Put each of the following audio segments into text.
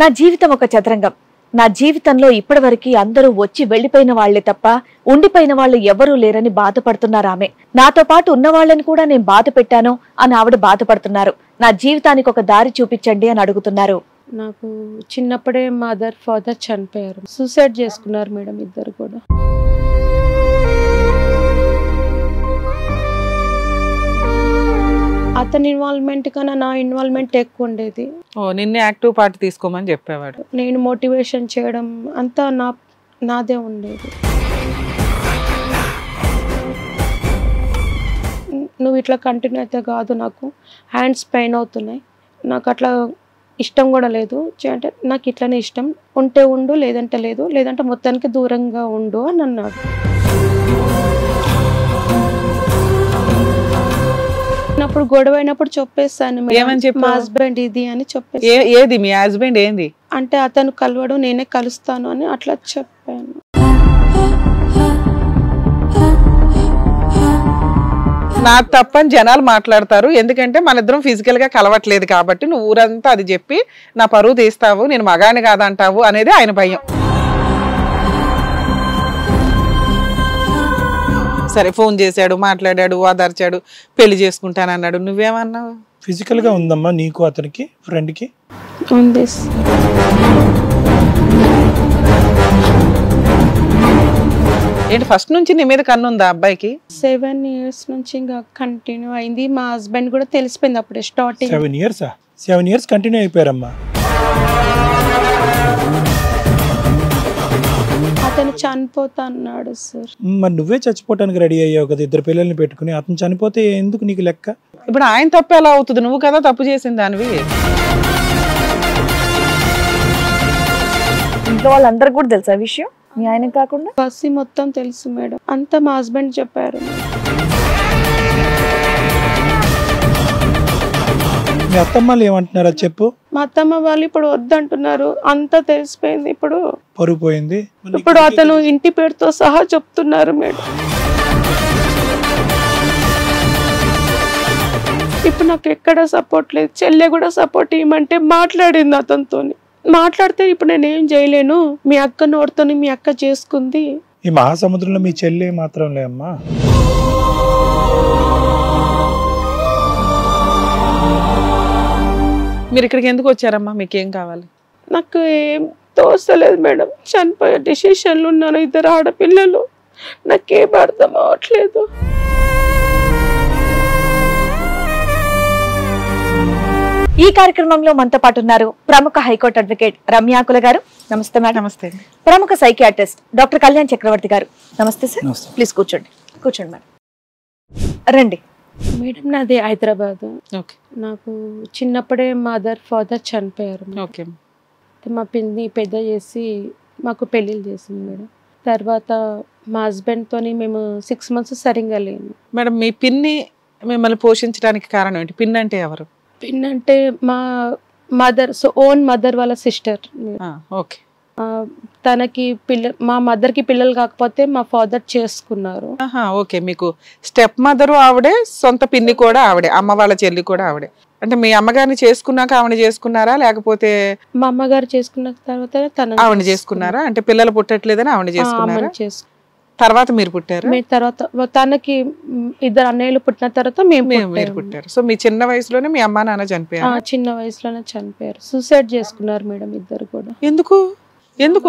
నా జీవితం ఒక చదరంగం. నా జీవితంలో ఇప్పటివరకు అందరూ వచ్చి వెళ్లిపోయిన వాళ్లే తప్ప ఉండిపోయిన వాళ్ళు ఎవరూ లేరని బాధపడుతున్నారు ఆమె. నాతో పాటు ఉన్న వాళ్ళని కూడా నేను బాధ పెట్టాను అని ఆవిడ బాధపడుతున్నారు. నా జీవితానికి ఒక దారి చూపించండి అని అడుగుతున్నారు. నాకు చిన్నప్పుడే మదర్ ఫాదర్ చనిపోయారు. సూసైడ్ చేసుకున్నారు మేడం ఇద్దరు కూడా. అతని ఇన్వాల్వ్మెంట్ కన్నా నా ఇన్వాల్వ్మెంట్ ఎక్కువ ఉండేది. నిన్నే యాక్టివ్ పార్ట్ తీసుకోమని చెప్పేవాడు. నేను మోటివేషన్ చేయడం అంతా నాదే ఉండేది. నువ్వు ఇట్లా కంటిన్యూ అయితే కాదు, నాకు హ్యాండ్స్ పెయిన్ అవుతున్నాయి, నాకు అట్లా ఇష్టం కూడా లేదు అంటే నాకు ఇట్లనే ఇష్టం, ఉంటే ఉండు లేదంటే లేదు, లేదంటే మొత్తానికి దూరంగా ఉండు అని అన్నాడు. అప్పుడు గొడవ అయినప్పుడు చెప్పేస్తాను మా హస్బెండ్ ఇది అని చెప్పేసి. ఏది మీ హస్బెండ్ ఏంది అంటే అతను కలవడు నేనే కలుస్తాను అని అట్లా చెప్పాను. నా తప్పని జనాలు మాట్లాడతారు, ఎందుకంటే మన ఇద్దరం ఫిజికల్ గా కలవట్లేదు కాబట్టి నువ్వు ఊరంతా అది చెప్పి నా పరువు తీస్తావు, నేను మగాని కాదంటావు అనేది ఆయన భయం. సరే ఫోన్ చేశాడు, మాట్లాడాడు, ఓదార్చాడు, పెళ్లి చేసుకుంటానన్నాడు, నువ్వేమన్నావు? ఫిజికల్ గా ఉందమ్మా నీకు అతనికి ఫ్రెండ్ కి? ఏంటి ఫస్ట్ నుంచి నీ మీద కన్ను ఉందా అబ్బాయికి? 7 years నుంచి ఇంకా కంటిన్యూ అయింది. మా హస్బెండ్ కూడా తెలిసిపోయింది అప్పుడే స్టార్టింగ్. 7 years continue అయిపోయారమ్మా. అతను చనిపోతా అన్నాడు సార్. మరి నువ్వే చచ్చిపోవటానికి రెడీ అయ్యావు కదా ఇద్దరు పిల్లల్ని పెట్టుకుని, అతను చనిపోతే ఎందుకు నీకు లెక్క? ఇప్పుడు ఆయన తప్పు ఎలా అవుతుంది? నువ్వు కదా తప్పు చేసింది దానివి. ఇంట్లో వాళ్ళందరికీ కూడా తెలుసా విషయం, మీ ఆయన కాకుండా? బస్సు మొత్తం తెలుసు మేడం, అంతా మా హస్బెండ్ చెప్పారు. మీ అత్తమ్మలు ఏమంటున్నారా చెప్పు? మా అత్తమ్మ వాళ్ళు ఇప్పుడు వద్దంటున్నారు, అంతా తెలిసిపోయింది. ఇప్పుడు పరుగు పోయింది. ఇప్పుడు అతను ఇంటి పేరుతో సహా చెప్తున్నారు మేడం. ఇప్పుడు నాకు ఎక్కడ సపోర్ట్ లేదు. చెల్లె కూడా సపోర్ట్ ఇవ్వమంటే మాట్లాడింది అతనితో. మాట్లాడితే ఇప్పుడు నేనేం చేయలేను, మీ అక్క నోడుతోని మీ అక్క చేసుకుంది. ఈ మహాసముద్రంలో మీ చెల్లి మాత్రం లేమ్మా. మీరు ఇక్కడికి ఎందుకు వచ్చారమ్మా? మీకేం కావాలి? నాకు ఏం తోస్తలేదు మేడం, చనిపోయే డిసిషన్లు ఉన్నాను, ఇద్దరు ఆడపిల్లలు, నాకేం అర్థం అవ్వట్లేదు. ఈ కార్యక్రమంలో మనతో పాటు ఉన్నారు ప్రముఖ హైకోర్టు అడ్వకేట్ రమ్యాకుల గారు. నమస్తే మేడం. నమస్తే. ప్రముఖ సైకియాట్రిస్ట్ డాక్టర్ కళ్యాణ్ చక్రవర్తి గారు. నమస్తే సార్. ప్లీజ్ కూర్చోండి. కూర్చోండి మేడం. రండి మేడం. నాది హైదరాబాద్. నాకు చిన్నప్పుడే మదర్ ఫాదర్ చనిపోయారు. మా పిన్ని పెద్ద చేసి మాకు పెళ్ళిళ్ళు చేసింది మేడం. తర్వాత మా హస్బెండ్తో మేము 6 months సరిగ్గా లేను మేడం. మీ పిన్ని మిమ్మల్ని పోషించడానికి కారణం ఏంటి? పిన్ అంటే ఎవరు? పిన్ అంటే మా మదర్, ఓన్ మదర్ వాళ్ళ సిస్టర్. ఓకే. తనకి మా మదర్ కి పిల్లలు కాకపోతే మా ఫాదర్ చేసుకున్నారు. ఓకే. మీకు స్టెప్ మదర్ ఆవిడే, సొంత పిన్ని కూడా ఆవిడే, అమ్మ వాళ్ళ చెల్లి కూడా ఆవిడే. అంటే మీ అమ్మగారిని చేసుకున్నాక ఆవిడ చేసుకున్నారా, లేకపోతే మా అమ్మగారు చేసుకున్న తర్వాత ఆవిడ చేసుకున్నారా? అంటే పిల్లలు పుట్టట్లేదని ఆవిడ చేసుకున్నారా? తర్వాత మీరు పుట్టారు? తర్వాత తనకి 2 అన్నయ్యలు పుట్టిన తర్వాత మీరు పుట్టారు. సో మీ చిన్న వయసులోనే మీ అమ్మా నాన్న చనిపోయారు? చిన్న వయసులోనే చనిపోయారు. సూసైడ్ చేసుకున్నారు మేడం ఇద్దరు కూడా. ఎందుకు?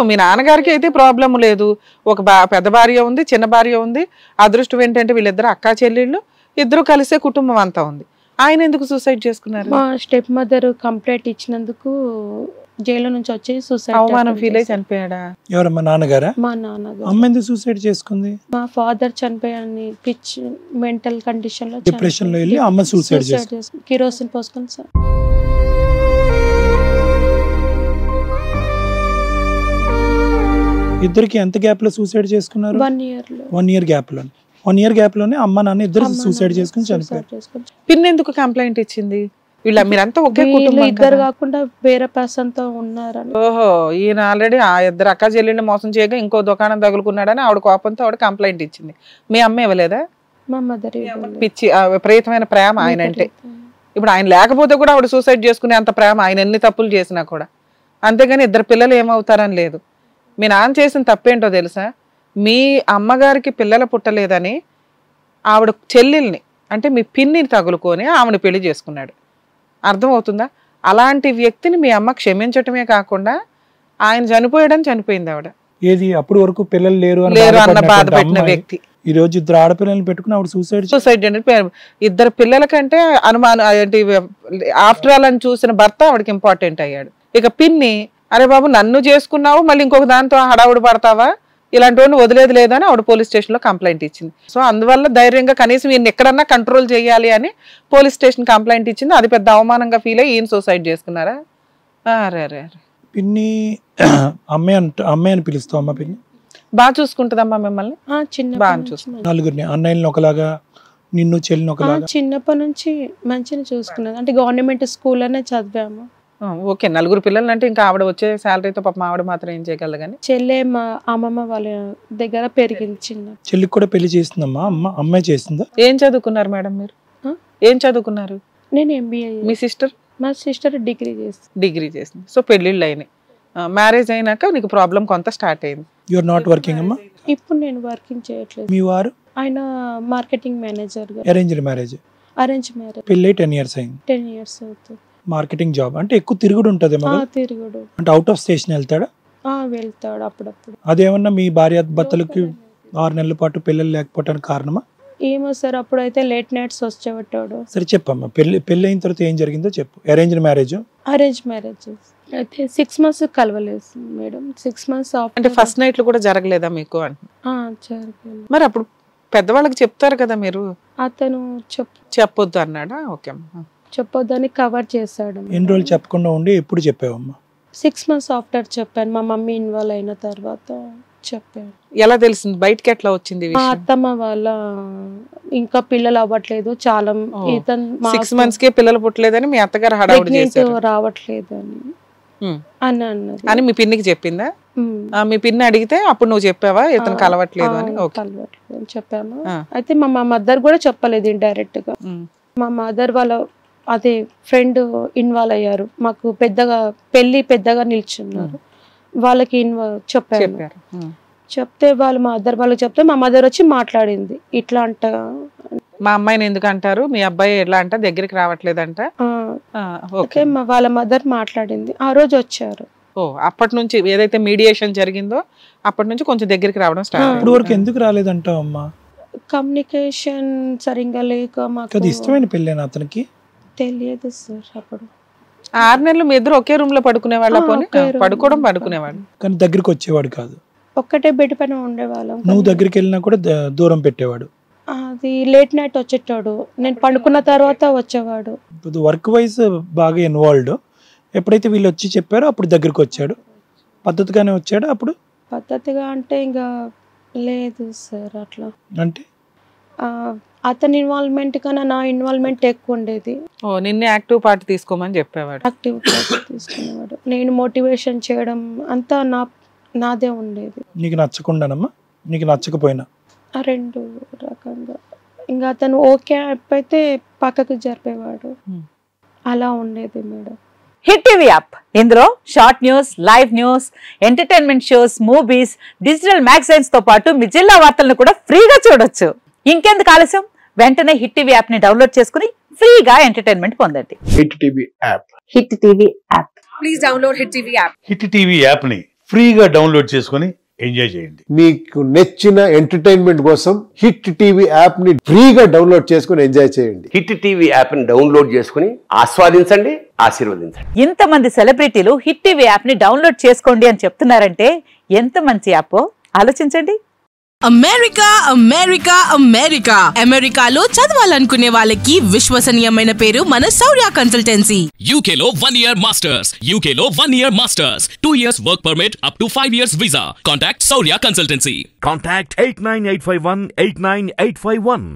మీ నాన్నగారికి అయితే ప్రాబ్లం లేదు, ఒక పెద్ద భార్య ఉంది, చిన్న భార్య ఉంది. అదృష్టం ఏంటంటే వీళ్ళిద్దరు అక్కా చెల్లెళ్ళు, ఇద్దరు కలిసే కుటుంబం అంతా ఉంది. ఆయన ఎందుకు సూసైడ్ చేసుకున్నారు? మా స్టెప్ మదర్ కంప్లైంట్ ఇచ్చినందుకు జైలు నుంచి వచ్చి సూసైడ్ అవమానం ఫీల్ అయి చనిపోయాడా? ఎవరమ్మా? నాన్నగారా? మా నాన్నగారు. అమ్మ ఎందుకు సూసైడ్ చేసుకుంది? మా ఫాదర్ చనిపోయాని పిచ్ మెంటల్ కండిషన్ లో, డిప్రెషన్ లో వెళ్ళి అమ్మ సూసైడ్ చేసుకుంది. కిరోసిన్ పోసుకొని సార్. ఇద్దరికి ఎంత గ్యాప్ లో సూసైడ్ చేసుకున్నారు? 1 year లో. 1 year గ్యాప్ లో. 1 year గ్యాప్ లోనే అమ్మ నాన్న ఇద్దరు సూసైడ్ చేసుకుని చనిపోయారు. పిన్ ఎందుకు కంప్లైంట్ ఇచ్చింది? మీరంతా ఒకే కుటుంబం. ఇద్దరు కాకుండా వేరే పర్సన్ తో ఉన్నారని. ఓహో, ఈయన ఆల్రెడీ ఆ ఇద్దరు అక్క చెల్లెల్ని మోసం చేయగా ఇంకో దుకాణం తగులుకున్నాడని ఆవిడ కోపంతో ఆవిడ కంప్లైంట్ ఇచ్చింది. మీ అమ్మ ఇవ్వలేదా? మా మదర్. పిచ్చి విపరీతమైన ప్రేమ ఆయన అంటే. ఇప్పుడు ఆయన లేకపోతే కూడా ఆవిడ సూసైడ్ చేసుకునే అంత ప్రేమ, ఆయన ఎన్ని తప్పులు చేసినా కూడా. అంతేగాని ఇద్దరు పిల్లలు ఏమవుతారని లేదు. మీ నాన్న చేసిన తప్పేంటో తెలుసా? మీ అమ్మగారికి పిల్లలు పుట్టలేదని ఆవిడ చెల్లెల్ని అంటే మీ పిన్నిని తగులుకొని ఆవిడ పెళ్లి చేసుకున్నాడు. అర్థమవుతుందా? అలాంటి వ్యక్తిని మీ అమ్మ క్షమించటమే కాకుండా ఆయన చనిపోయింది ఆవిడ. ఏది అప్పుడు వరకు పిల్లలు లేరు అన్న బాధ పెట్టిన వ్యక్తి ఈ రోజు ఇద్దరు ఆడపిల్లల్ని పెట్టుకుని ఆవిడ సూసైడ్ ఇద్దరు పిల్లల కంటే అనుమానం ఆఫ్టర్ ఆల్ అని చూసిన భర్త ఆవిడకి ఇంపార్టెంట్ అయ్యాడు. ఇక పిన్ని, అరే బాబు నన్ను చేసుకున్నావు మళ్ళీ ఇంకొక దాంతో హడావుడు పడతావా, ఇలాంటి వాడిని వదిలేదు లేదని ఆవిడ పోలీస్ స్టేషన్ లో కంప్లైంట్ ఇచ్చింది. సో అందువల్ల ధైర్యంగా కనీసం ఈయన ఎక్కడన్నా కంట్రోల్ చేయాలి అని పోలీస్ స్టేషన్ కంప్లైంట్ ఇచ్చింది. అది పెద్ద అవమానంగా ఫీల్ అయ్యి ఈయన సూసైడ్ చేసుకున్నారా? అరే పిన్ని అమ్మాయి అని పిలుస్తావు? అమ్మ పిన్ని బాగా చూసుకుంటుందమ్మా మిమ్మల్ని? బాగా చూసుకుంటుంది. నలుగురిని అన్నయ్యని ఒకలాగా, నిన్ను చెల్లిని ఒకలాగా? చిన్నప్పటి నుంచి మంచిగా చూసుకున్నది. అంటే గవర్నమెంట్ స్కూల్ అనే చదివాము. ఓకే, నలుగురు పిల్లలు అంటే ఇంకా ఆవిడ వచ్చే శాలరీతో పాప ఆవిడ మాత్రం ఏం చేయగలదు. కానీ చెల్లె మా అమ్మమ్మ వాళ్ళ దగ్గర పెరిగింది. చిన్న చెల్లికి కూడా పెళ్లి చేసిందమ్మా? అమ్మాయి చేసిందా? ఏం చదువుకున్నారు మేడం మీరు? ఏం చదువుకున్నారు? నేను ఎంబీఏ. మీ సిస్టర్? మా సిస్టర్ డిగ్రీ చేసింది. సో పెళ్లిళ్ళు అయినాయి. మ్యారేజ్ అయినాక నీకు ప్రాబ్లం కొంత స్టార్ట్ అయింది. యు ఆర్ నాట్ వర్కింగ్ అమ్మా? ఇప్పుడు నేను వర్కింగ్ చేయట్లేదు. మీ వారు? ఆయన marketing manager. Arranged marriage? Arrange marriage. పెళ్ళి 10 years అయింది. 10 years అవుతుంది. మార్కెటింగ్ జాబ్ అంటే ఎక్కువ తిరుగుడు ఉంటది. తిరుగుడు అంటే అవుట్ ఆఫ్ స్టేషన్ వెళ్తాడా? వెళ్తాడు అప్పుడప్పుడు. అదేమన్నా మీ భార్య భర్తలకి 6 నెలల పాటు పిల్లలు లేకపోవడానికి కారణమా? ఏమో సార్, అప్పుడైతే లేట్ నైట్స్ వచ్చేవాడు. సరే చెప్పమ్మా, పెళ్లి అయిన తర్వాత ఏం జరిగిందో చెప్పు. Arrange marriage? అరేంజ్ మ్యారేజ్ అయితే 6 months కలవలేదు మేడం. 6 months అంటే ఫస్ట్ నైట్ కూడా జరగలేదా మీకు? జరగలేదు. మరి అప్పుడు పెద్దవాళ్ళకి చెప్తారు కదా మీరు. అతను చెప్పొద్దు అన్నాడా? ఓకే, చెప్పొద్దని కవర్ చేశాడు. ఎన్ని రోజులు చెప్పకుండా ఉండి ఎప్పుడు చెప్పావమ్మా? 6 months ఆఫ్టర్ చెప్పాను. మా మమ్మీ ఇన్వాల్వ్ అయిన తర్వాత చెప్పాను. ఎలా తెలిసింది? బయటకి ఎట్లా వచ్చింది? మా అత్తమ్మ వాళ్ళ ఇంకా పిల్లలు అవ్వట్లేదు, చాలా 6 months కే పిల్లలు పుట్టలేదని మీ అత్తగారు హడావుడి చేశారు. రావట్లేదని అని అన్నది అని మీ పిన్నికి చెప్పిందా? మీ పిన్ని అడిగితే అప్పుడు నువ్వు చెప్పావా ఇతను కలవట్లేదు అని? కలవట్లేదు అని చెప్పాము. అయితే మా మదర్ కూడా చెప్పలేదు ఇండైరెక్ట్ గా. మా మదర్ వాళ్ళ అదే ఫ్రెండ్ ఇన్వాల్వ్ అయ్యారు. మాకు పెద్దగా నిల్చున్నారు. వాళ్ళకి చెప్పారు. చెప్తే వాళ్ళు మా వాళ్ళకి చెప్తే మా మదర్ వచ్చి మాట్లాడింది. ఇట్లా అంట మా అమ్మాయిని ఎందుకు అంటారు, మీ అబ్బాయి ఎట్లా అంట దగ్గరికి రావట్లేదంట. వాళ్ళ మదర్ మాట్లాడింది. ఆ రోజు వచ్చారు. అప్పటి నుంచి ఏదైతే మీడియేషన్ జరిగిందో అప్పటి నుంచి కొంచెం దగ్గరికి రావడం స్టార్ట్. అప్పటి వరకు ఎందుకు రాలేదంటావు అమ్మా? కమ్యూనికేషన్ సరిగ్గా లేక మాకు. ఇష్టమైన పెళ్ళేనా అతనికి? తెలియదు సార్. అప్పుడు 6 నెలలు మీ ఇద్దరు ఒకే రూమ్ లో పడుకునేవాళ్ళ? పడుకునేవాళ్ళు కానీ దగ్గరికి వచ్చేవాడు కాదు. ఒక్కటే బెడ్ పైన ఉండేవాళ్ళం. నువ్వు దగ్గరికి వెళ్ళినా కూడా దూరం పెట్టేవాడు? అది లేట్ నైట్ వచ్చేటాడు. నేను పండుకున్న తర్వాత వచ్చేవాడు. వర్క్ వైజ్ బాగా ఇన్వాల్వ్డ్. ఎప్పుడైతే వీళ్ళు వచ్చి చెప్పారో అప్పుడు దగ్గరికి వచ్చాడు. పద్ధతిగానే వచ్చాడు అప్పుడు? పద్ధతిగా అంటే ఇంకా లేదు సార్. అట్లా అంటే అతని ఇన్వాల్వ్మెంట్ కన్నా నా ఇన్వాల్వ్మెంట్ ఎక్కువ ఉండేది. నిన్నే యాక్టివ్ పార్ట్ తీసుకోమని చెప్పేవాడు. యాక్టివ్ పార్ట్ తీసుకునేవాడు. నేను మోటివేషన్ చేయడం అంతా నాదే ఉండేది. నీకు నచ్చకుండానమ్మా? నీకు నచ్చకపోయినా? 2 రకంగా. ఇంకా అతను ఓకే అయితే పక్కకు జరిపేవాడు. అలా ఉండేది మేడం. హిట్ టీవీ యాప్, ఇందులో short news, live news, entertainment shows, movies, digital magazines తో పాటు మీ జిల్లా వార్తలను కూడా ఫ్రీగా చూడొచ్చు. ఇంకెందుకు ఆలస్యం, వెంటనే హిట్ టీవీ యాప్ ని డౌన్లోడ్ చేసుకుని ఫ్రీగా ఎంటర్టైన్మెంట్ పొందండి. Hit TV app. Hit TV app. Please download hit TV app. Hit TV app ని ఫ్రీగా డౌన్లోడ్ చేసుకుని ఎంజాయ్ చేయండి. మీకు నచ్చిన ఎంటర్టైన్మెంట్ కోసం హిట్ టీవీ యాప్ ని ఫ్రీగా డౌన్లోడ్ చేసుకుని ఎంజాయ్ చేయండి. హిట్ టీవీ యాప్ ని డౌన్లోడ్ చేసుకుని ఆస్వాదించండి, ఆశీర్వదించండి. ఇంతమంది సెలబ్రిటీలు హిట్ టీవీ యాప్ ని డౌన్లోడ్ చేసుకోండి అని చెప్తున్నారంటే ఎంత మంచి యాప్ ఆలోచించండి. అమెరికా అమెరికా అమెరికా అమెరికాలో చదవాలనుకునే వాళ్ళకి విశ్వసనీయమైన పేరు మన శౌర్య కన్సల్టెన్సీ. UK లో 1 year masters, UK లో 1 year masters, 2 years work permit up to 5 years visa. Contact Saurya Consultancy. Contact 89851 89851.